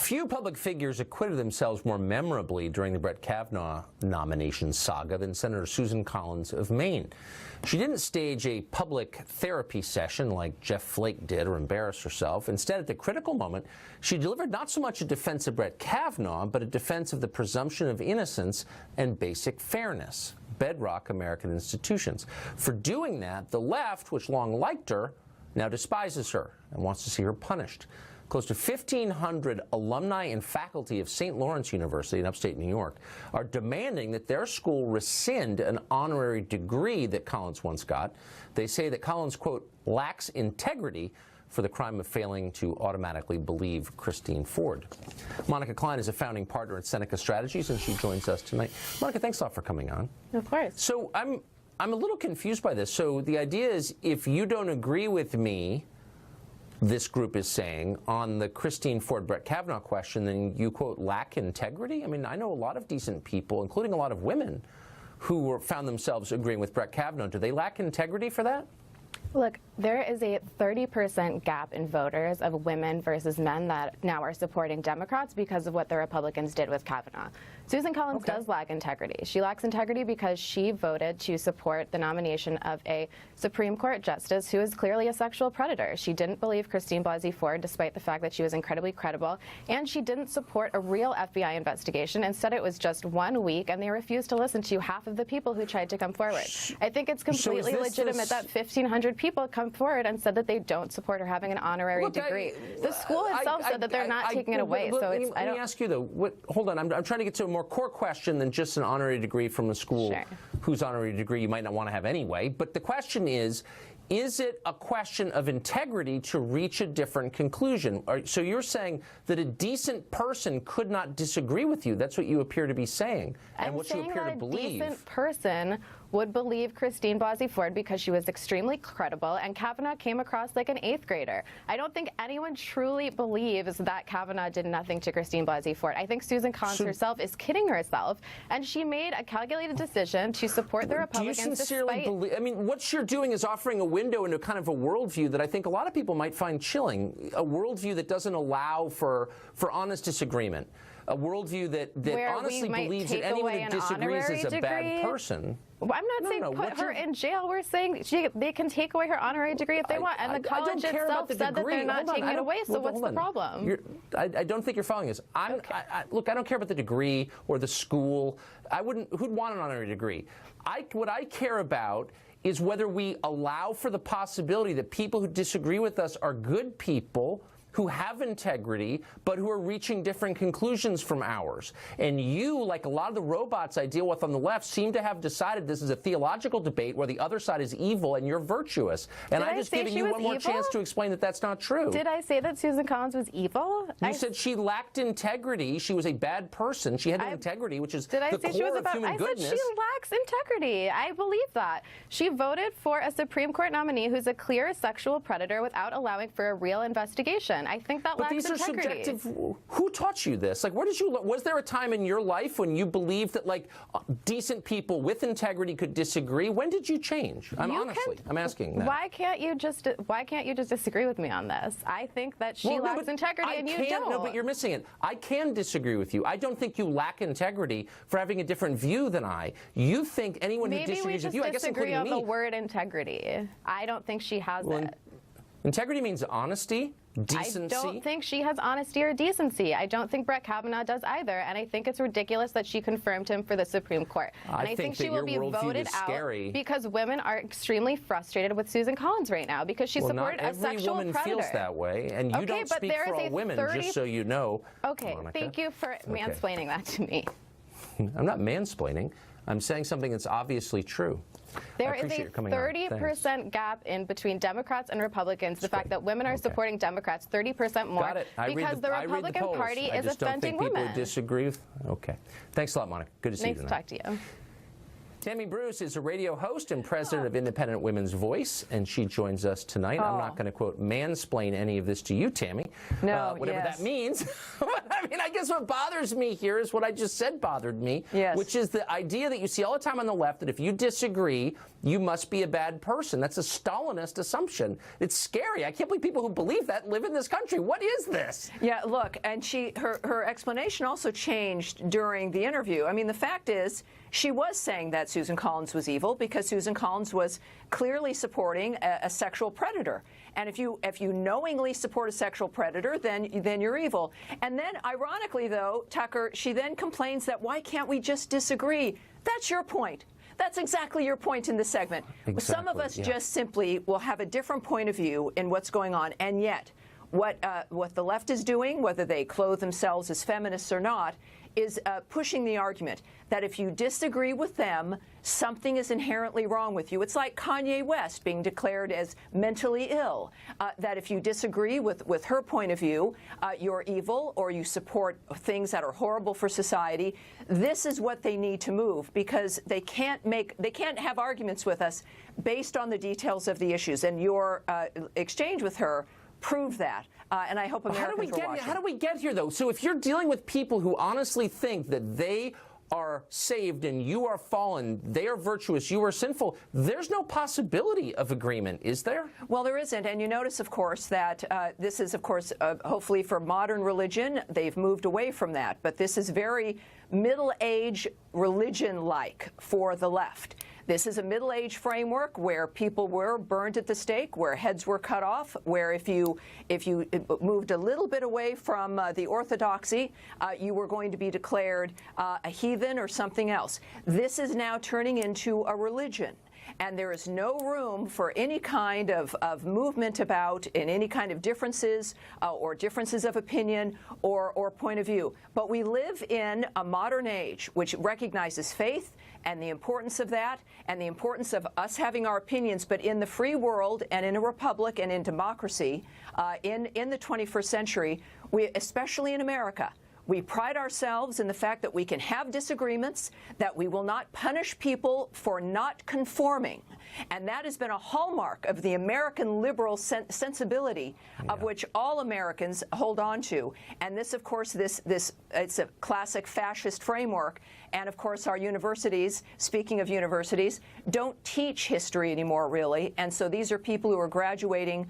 Few public figures acquitted themselves more memorably during the Brett Kavanaugh nomination saga than Senator Susan Collins of Maine. She didn't stage a public therapy session like Jeff Flake did or embarrass herself. Instead, at the critical moment, she delivered not so much a defense of Brett Kavanaugh, but a defense of the presumption of innocence and basic fairness, bedrock American institutions. For doing that, the left, which long liked her, now despises her and wants to see her punished. Close to 1,500 alumni and faculty of St. Lawrence University in upstate New York are demanding that their school rescind an honorary degree that Collins once got. They say that Collins, quote, lacks integrity for the crime of failing to automatically believe Christine Ford. Monica Klein is a founding partner at Seneca Strategies, and she joins us tonight. Monica, thanks a lot for coming on. Of course. So I'm a little confused by this. So the idea is, if you don't agree with me, this group is saying, on the Christine Ford Brett Kavanaugh question, then you, quote, lack integrity? I mean, I know a lot of decent people, including a lot of women, who found themselves agreeing with Brett Kavanaugh. Do they lack integrity for that? Look, there is a 30% gap in voters of women versus men that now are supporting Democrats because of what the Republicans did with Kavanaugh. Susan Collins does lack integrity. She lacks integrity because she voted to support the nomination of a Supreme Court justice who is clearly a sexual predator. She didn't believe Christine Blasey Ford, despite the fact that she was incredibly credible, and she didn't support a real FBI investigation. Instead, it was just 1 week, and they refused to listen to half of the people who tried to come forward. I think it's completely legitimate that 1,500 people come forward and said that they don't support her having an honorary degree. The school itself said that they're not taking it away. So let me ask you, though. Hold on. I'm trying to get to a more core question than just an honorary degree from a school whose honorary degree you might not want to have anyway. But the question is it a question of integrity to reach a different conclusion? So you're saying that a decent person could not disagree with you. That's what you appear to be saying, and what you appear to believe. A decent person would believe Christine Blasey Ford because she was extremely credible, and Kavanaugh came across like an 8th grader. I don't think anyone truly believes that Kavanaugh did nothing to Christine Blasey Ford. I think Susan Collins herself is kidding herself, and she made a calculated decision to support the Republicans. Do you sincerely believe? I mean, what you're doing is offering a window into kind of a worldview that I think a lot of people might find chilling, a worldview that doesn't allow for honest disagreement, a worldview that honestly believes that anyone who disagrees is a bad person. Well, I'm not saying put her in jail. We're saying they can take away her honorary degree if they want. And the college itself said that they're not taking it away, so what's the problem? I don't think you're following this. Look, I don't care about the degree or the school. Who'd want an honorary degree? What I care about is whether we allow for the possibility that people who disagree with us are good people who have integrity, but who are reaching different conclusions from ours. And you, like a lot of the robots I deal with on the left, seem to have decided this is a theological debate where the other side is evil and you're virtuous. And I'm just giving you one more chance to explain that that's not true. Did I say that Susan Collins was evil? You said she lacked integrity. She was a bad person. She had no integrity, which is the core of human goodness. I said she lacks integrity. I believe that. She voted for a Supreme Court nominee who's a clear sexual predator without allowing for a real investigation. I think that lacks integrity. But these are subjective. Who taught you this? Like, was there a time in your life when you believed that, like, decent people with integrity could disagree? When did you change? I'm asking that. Why can't you just disagree with me on this? I think that she lacks integrity, and you don't. No, but you're missing it. I can disagree with you. I don't think you lack integrity for having a different view than I. You think anyone who disagrees with you, I guess including me. Maybe we just disagree on the word integrity. I don't think she has it. Integrity means honesty, decency. I don't think she has honesty or decency. I don't think Brett Kavanaugh does either, and I think it's ridiculous that she confirmed him for the Supreme Court. And I think she will be voted out because women are extremely frustrated with Susan Collins right now because she supported a sexual predator. Every woman feels that way, and you don't speak for all women, just so you know. Okay, thank you for mansplaining that to me. I'm not mansplaining. I'm saying something that's obviously true. There is a 30% gap in between Democrats and Republicans. The fact that women are supporting Democrats 30% more because the Republican Party is offending women. People who disagree with. Okay. Thanks a lot, Monica. Good to see you tonight. Nice to talk to you. Tammy Bruce is a radio host and president of Independent Women's Voice, and she joins us tonight. I'm not going to, quote, mansplain any of this to you, Tammy. No, whatever that means. I mean, I guess what bothers me here is what I just said bothered me, which is the idea that you see all the time on the left that if you disagree, you must be a bad person. That's a Stalinist assumption. It's scary. I can't believe people who believe that live in this country. What is this? Yeah, look, and her explanation also changed during the interview. I mean, the fact is, she was saying that Susan Collins was evil because Susan Collins was clearly supporting a sexual predator. And if you knowingly support a sexual predator, then you're evil. And then, ironically, though, Tucker, she then complains that why can't we just disagree? That's your point. That's exactly your point in the segment. Exactly, some of us just simply will have a different point of view in what's going on, and yet what the left is doing, whether they clothe themselves as feminists or not, is pushing the argument that if you disagree with them, something is inherently wrong with you. It's like Kanye West being declared as mentally ill, that if you disagree with her point of view, you're evil or you support things that are horrible for society. This is what they need to move, because they can't have arguments with us based on the details of the issues. And your exchange with her proved that. And I hope Americans are watching. How do we get here, though? So if you're dealing with people who honestly think that they are saved and you are fallen, they are virtuous, you are sinful, there's no possibility of agreement, is there? Well, there isn't. And you notice, of course, that this is, of course, hopefully for modern religion, they've moved away from that. But this is very Middle-age religion-like for the left. This is a Middle-age framework where people were burned at the stake, where heads were cut off, where if you moved a little bit away from the orthodoxy, you were going to be declared a heathen or something else. This is now turning into a religion. And there is no room for any kind of movement about in any kind of differences or differences of opinion or point of view. But we live in a modern age which recognizes faith and the importance of that and the importance of us having our opinions. But in the free world and in a republic and in democracy in the 21st century, especially in America, we pride ourselves in the fact that we can have disagreements, that we will not punish people for not conforming. And that has been a hallmark of the American liberal sensibility of which all Americans hold on to. And this, of course, it's a classic fascist framework. And, of course, our universities, speaking of universities, don't teach history anymore, really. And so these are people who are graduating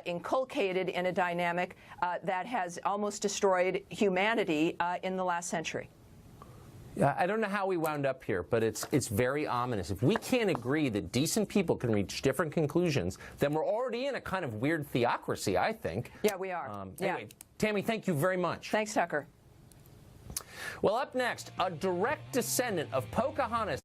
inculcated in a dynamic that has almost destroyed humanity in the last century. I don't know how we wound up here, but it's very ominous. If we can't agree that decent people can reach different conclusions, then we're already in a kind of weird theocracy, I think. Yeah, we are. Anyway, Tammy, thank you very much. Thanks, Tucker. Well, up next, a direct descendant of Pocahontas.